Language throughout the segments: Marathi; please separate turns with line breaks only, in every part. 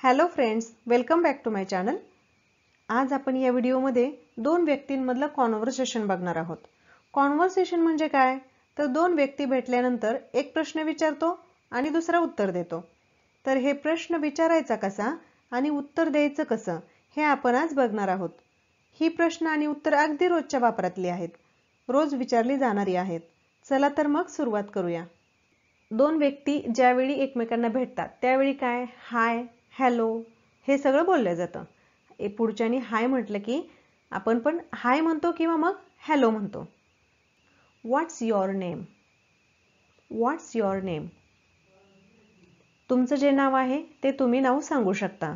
Hello friends, welcome back to my channel. आज आपण या व्हिडिओमध्ये दोन व्यक्तींमधलं कॉन्व्हर्सेशन बघणार आहोत। कॉन्व्हर्सेशन म्हणजे काय? तर दोन व्यक्ती भेटल्यानंतर एक प्रश्न विचारतो आणि दुसरा उत्तर देतो। तर हे प्रश्न विचारायचा कसा आणि उत्तर द्यायचं कसं हे आपण आज बघणार आहोत। ही प्रश्न आणि उत्तर अगदी रोजच्या वापरातली आहेत, रोज विचारली जाणारी आहेत। चला तर मग सुरुवात करूया। दोन व्यक्ती ज्यावेळी एकमेकांना भेटतात त्यावेळी काय हाय, हॅलो हे सगळं बोललं जातं। पुढच्यानी हाय म्हटलं की आपण पण हाय म्हणतो किंवा मग हॅलो म्हणतो। What's your name? What's your name? तुमचं जे नाव आहे ते तुम्ही नाव सांगू शकता।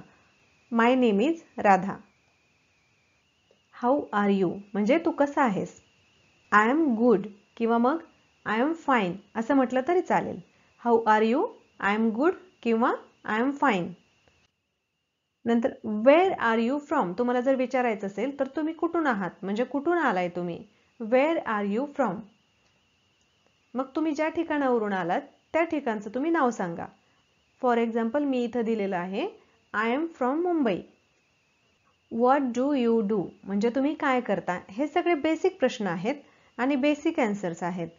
My name is Radha. How are you म्हणजे तू कसा आहेस? आय एम गुड किंवा मग आय एम फाईन असं म्हटलं तरी चालेल। How are you? I am good किंवा आय एम फाईन। नंतर वेअर आर यू फ्रॉम? तुम्हाला जर विचारायचं असेल तर तुम्ही कुठून आहात म्हणजे कुठून आलाय तुम्ही? Where are you from? मग तुम्ही ज्या ठिकाणावरून आलात त्या ठिकाणचं तुम्ही नाव सांगा। फॉर एक्झाम्पल मी इथं दिलेलं आहे I am from Mumbai. What do you do म्हणजे तुम्ही काय करता? हे सगळे बेसिक प्रश्न आहेत आणि बेसिक आन्सर्स आहेत।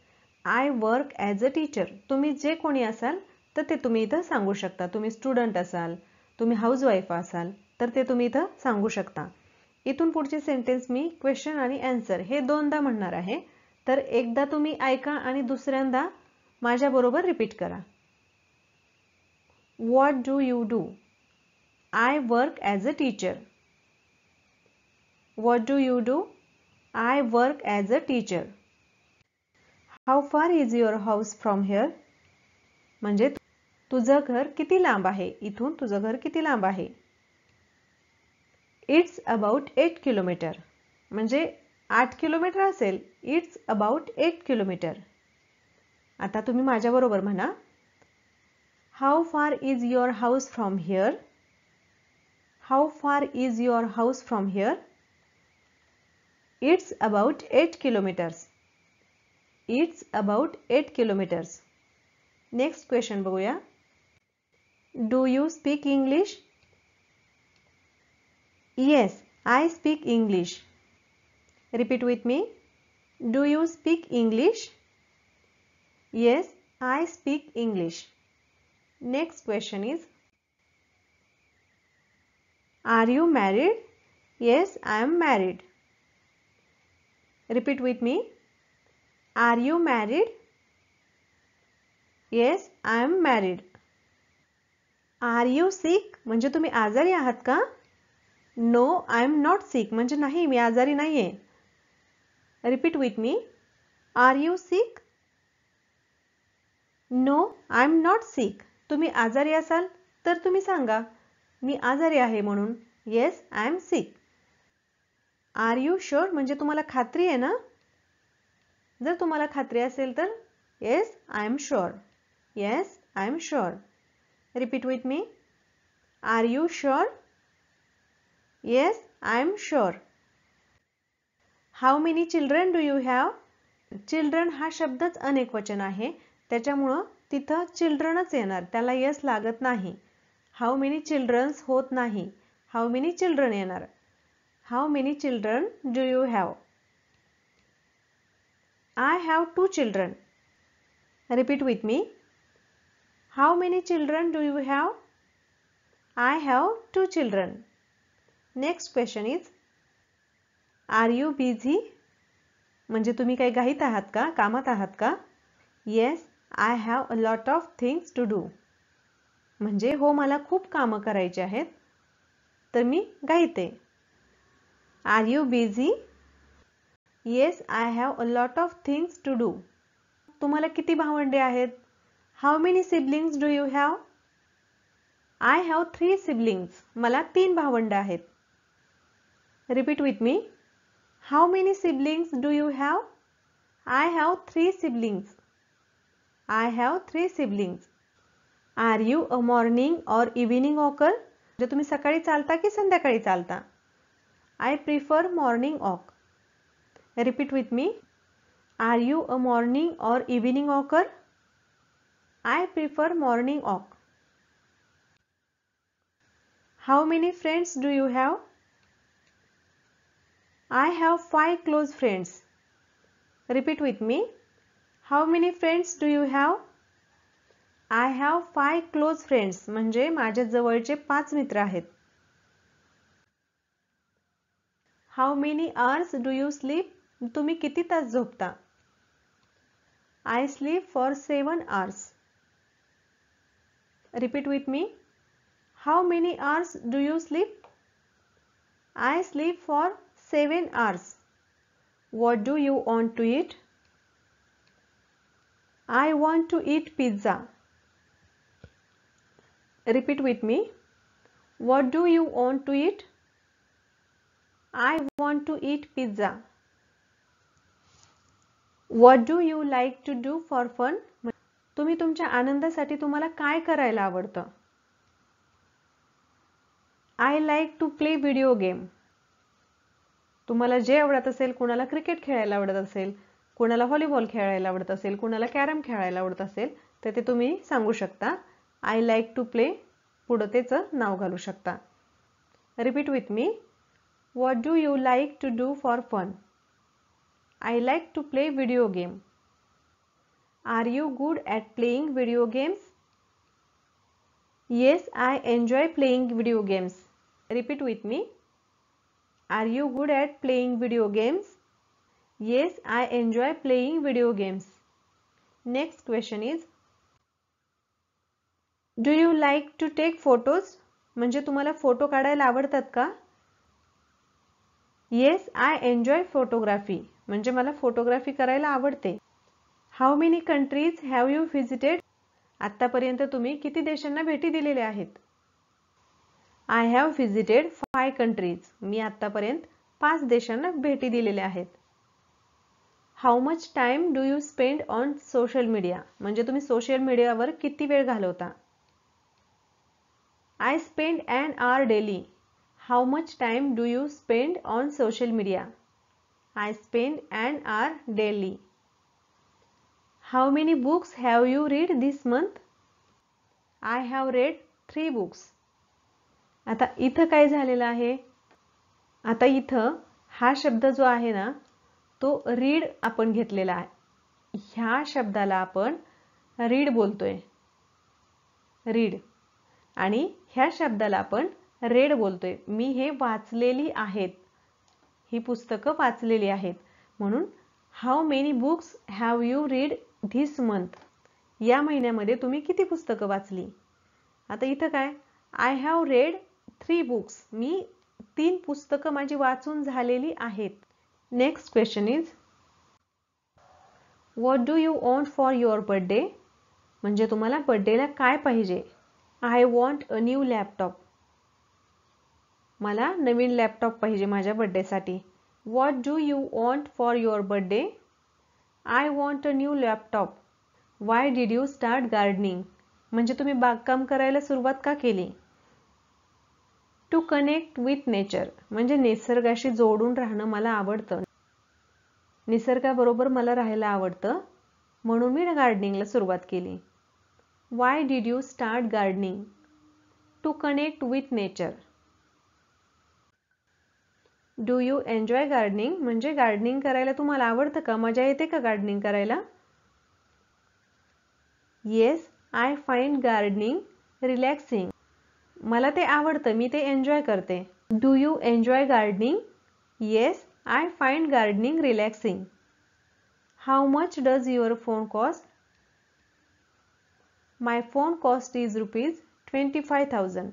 I work as a teacher, तुम्ही जे कोणी असाल तर ते तुम्ही इथं सांगू शकता। तुम्ही स्टुडंट असाल, तुम्ही हाऊसवाईफ असाल तर ते तुम्ही इथं सांगू शकता। इथून पुढचे सेंटेन्स मी क्वेश्चन आणि आन्सर हे दोनदा म्हणणार आहे, तर एकदा तुम्ही ऐका आणि दुसऱ्यांदा माझ्याबरोबर रिपीट करा। What do you do? I work as a teacher. What do you do? I work as a teacher. How far is your house from here? म्हणजे तुझं घर किती लांब आहे? इथून तुझं घर किती लांब आहे? It's about 8 kilometer. म्हणजे 8 किलोमीटर असेल। It's about 8 kilometer. आता तुम्ही माझ्याबरोबर म्हणा How far is your house from here? How far is your house from here? It's about 8 kilometers. It's about 8 kilometers. Next question बघूया। Do you speak English? Yes, I speak English. Repeat with me. Do you speak English? Yes, I speak English. Next question is, are you married? Yes, I am married. Repeat with me. Are you married? Yes, I am married. Are you sick? म्हणजे तुम्ही आजारी आहात का? No, I am not sick. म्हणजे नाही, मी आजारी नाहीये. Repeat with me. Are you sick? No, I am not sick. तुम्ही आजारी असाल तर तुम्ही सांगा मी आजारी आहे म्हणून. Yes, I am sick. Are you sure? म्हणजे तुम्हाला खात्री आहे ना? जर तुम्हाला खात्री असेल तर Yes, I am sure. Yes, I am sure. Repeat with me. Are you sure? Yes, I am sure. How many children do you have? Children हा शब्दच अनेकवचन आहे, त्याच्यामुळं तिथं childrenच येणार, त्याला yes लागत नाही। How many children होत नाही, how many children येणार। How many children do you have? I have 2 children. Repeat with me. How many children do you have? I have 2 children. Next question is, are you busy? म्हणजे तुम्ही काही घाईत आहात का, कामात आहात का? Yes, I have a lot of things to do. म्हणजे हो, मला खूप कामं करायची आहेत, तर मी घाईत आहे। Are you busy? Yes, I have a lot of things to do. तुम्हाला किती भावंडे आहेत? How many siblings do you have? I have 3 siblings. मला 3 भावंड आहेत। Repeat with me. How many siblings do you have? I have 3 siblings. I have 3 siblings. Are you a morning or evening walker? म्हणजे तुम्ही सकाळी चालता की संध्याकाळी चालता? I prefer morning walk. Repeat with me. Are you a morning or evening walker? I prefer morning walk. How many friends do you have? I have 5 close friends. Repeat with me. How many friends do you have? I have 5 close friends. म्हणजे माझ्या जवळचे 5 मित्र आहेत. How many hours do you sleep? तुम्ही किती तास झोपता? I sleep for 7 hours. Repeat with me. How many hours do you sleep? I sleep for 7 hours. What do you want to eat? I want to eat pizza. Repeat with me. What do you want to eat? I want to eat pizza. What do you like to do for fun? तुम्ही तुमच्या आनंदासाठी तुम्हाला काय करायला आवडतं? I like to play video game. तुम्हाला जे आवडत असेल, कुणाला क्रिकेट खेळायला आवडत असेल, कुणाला व्हॉलीबॉल खेळायला आवडत असेल, कुणाला कॅरम खेळायला आवडत असेल, तर ते तुम्ही सांगू शकता. I like to play पुढे त्याचं नाव घालू शकता. Repeat with me. What do you like to do for fun? I like to play video game. Are you good at playing video games? Yes, I enjoy playing video games. Repeat with me. Are you good at playing video games? Yes, I enjoy playing video games. Next question is, do you like to take photos? म्हणजे तुम्हाला फोटो काढायला आवडतात का? Yes, I enjoy photography. म्हणजे मला फोटोग्राफी करायला आवडते. How many countries have you visited? आतापर्यंत तुम्ही किती देशांना भेटी दिलेल्या आहेत? I have visited 5 countries. मी आतापर्यंत 5 देशांना भेटी दिलेल्या आहेत. How much time do you spend on social media? म्हणजे तुम्ही सोशल मीडियावर किती वेळ घालवता? I spend an hour daily. How much time do you spend on social media? I spend an hour daily. How many books have you read this month? I have read 3 books. आता इथं काय झालेलं आहे? आता इथं हा शब्द जो आहे ना, तो रीड आपण घेतलेला आहे. ह्या शब्दाला आपण रीड बोलतोय. रीड. आणि ह्या शब्दाला आपण रेड बोलतोय. मी हे वाचलेली आहेत. ही पुस्तकं वाचलेली आहेत. म्हणून how many books have you read this month? या महिन्यामध्ये तुम्ही किती पुस्तकं वाचली? आता इथं काय? I have read 3 books. मी 3 पुस्तकं माझी वाचून झालेली आहेत. Next question is, what do you want for your birthday? म्हणजे तुम्हाला बर्थडेला काय पाहिजे? I want a new laptop. मला नवीन लॅपटॉप पाहिजे माझ्या बर्थडेसाठी. What do you want for your birthday? I want a new laptop. Why did you start gardening? म्हणजे तुम्ही बागकाम करायला सुरुवात का केली? To connect with nature. म्हणजे निसर्गाशी जोडून राहणं मला आवडतं. निसर्गाबरोबर मला राहायला आवडतं, म्हणून मी गार्डनिंगला सुरुवात केली. Why did you start gardening? To connect with nature. Do you enjoy gardening? म्हणजे गार्डनिंग करायला तुम्हाला आवडतं का? मजा येते का गार्डनिंग करायला? Yes, I find gardening relaxing. मला ते आवडतं, मी ते एन्जॉय करते. Do you enjoy gardening? Yes, I find gardening relaxing. How much does your phone cost? My phone cost is ₹25,000.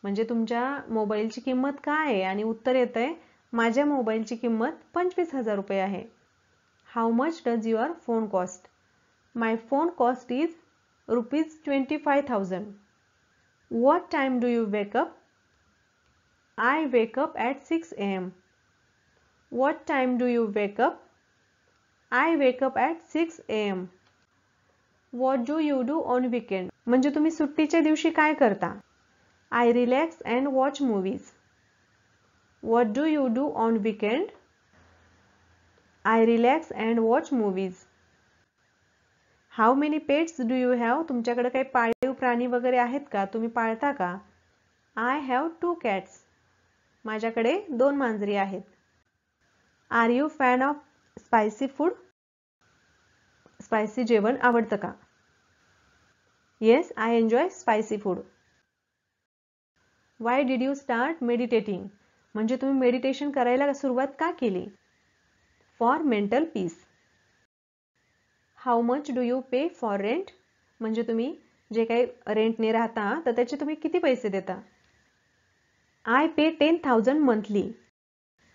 म्हणजे तुमच्या मोबाईलची किंमत काय आहे? आणि उत्तर येत आहे, माझ्या मोबाईलची किंमत ₹25,000 आहे. How much does your phone cost? My phone cost is ₹25,000. What time do you wake up? I wake up at 6 a.m. What time do you wake up? I wake up at 6 a.m. What do you do on weekend? म्हणजे तुम्ही सुट्टीच्या दिवशी काय करता? I relax and watch movies. What do you do on weekend? I relax and watch movies. How many pets do you have? तुमच्याकडे काही पाळीव प्राणी वगैरे आहेत का? तुम्ही पाळता का? I have 2 cats. माझ्याकडे 2 मांजरी आहेत. Are you fan of spicy food? Spicy जेवण आवडतं का? Yes, I enjoy spicy food. Why did you start meditating? म्हणजे तुम्ही मेडिटेशन करायला सुरुवात का केली? For mental peace. How much do you pay for rent? म्हणजे तुम्ही जे काही रेंटने राहता तर त्याचे तुम्ही किती पैसे देता? I pay 10,000 monthly.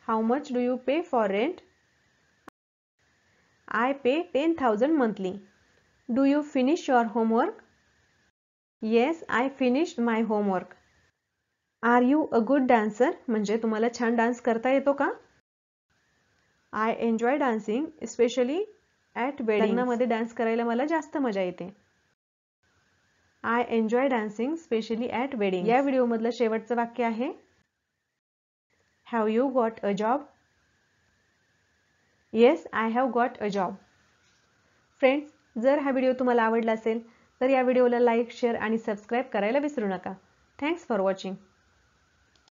How much do you pay for rent? I pay 10,000 monthly. Do you finish your homework? Yes, I finished my homework. Are you a good dancer? म्हणजे तुम्हाला छान डान्स करता येतो का? I enjoy dancing specially at wedding. लग्नामध्ये डान्स करायला मला जास्त मजा येते. I enjoy dancing specially at wedding. या व्हिडिओमधलं शेवटचं वाक्य आहे have you got a job? Yes, I have got a job. Friends, जर हा व्हिडिओ तुम्हाला आवडला असेल तर या व्हिडिओला लाईक, शेअर आणि सबस्क्राईब करायला विसरू नका. Thanks for watching.